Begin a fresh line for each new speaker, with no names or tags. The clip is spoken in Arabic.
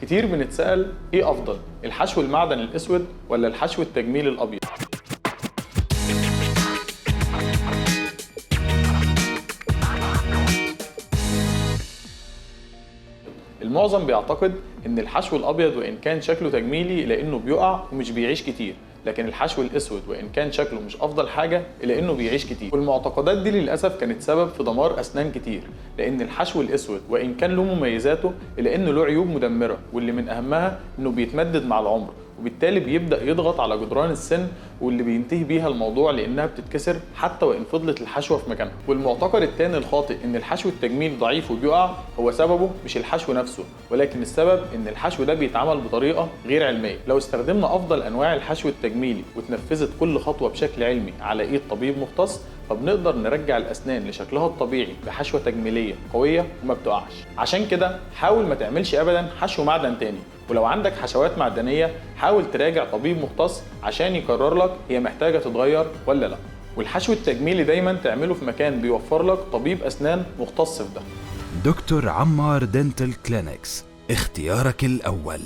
كتير بنتسأل ايه افضل، الحشو المعدن الاسود ولا الحشو التجميل الابيض؟ المعظم بيعتقد ان الحشو الابيض وان كان شكله تجميلي الا انه بيقع ومش بيعيش كتير، لكن الحشو الاسود وان كان شكله مش افضل حاجه الا انه بيعيش كتير. والمعتقدات دي للاسف كانت سبب في دمار اسنان كتير، لان الحشو الاسود وان كان له مميزاته الا انه له عيوب مدمره، واللي من اهمها انه بيتمدد مع العمر، وبالتالي بيبدا يضغط على جدران السن، واللي بينتهي بيها الموضوع لانها بتتكسر حتى وان فضلت الحشوه في مكانها. والمعتقد الثاني الخاطئ ان الحشو التجميل ضعيف وبيقع، هو سببه مش الحشو نفسه، ولكن السبب ان الحشو ده بيتعمل بطريقه غير علميه. لو استخدمنا افضل انواع الحشو التجميلي واتنفذت كل خطوه بشكل علمي على ايد طبيب مختص، فبنقدر نرجع الاسنان لشكلها الطبيعي بحشوه تجميليه قويه وما بتقعش. عشان كده حاول ما تعملش ابدا حشو معدن تاني، ولو عندك حشوات معدنيه حاول تراجع طبيب مختص عشان يقرر لك هي محتاجه تتغير ولا لا. والحشو التجميلي دايما تعمله في مكان بيوفر لك طبيب اسنان مختص في ده.
دكتور عمار دنتال كلينكس، اختيارك الأول.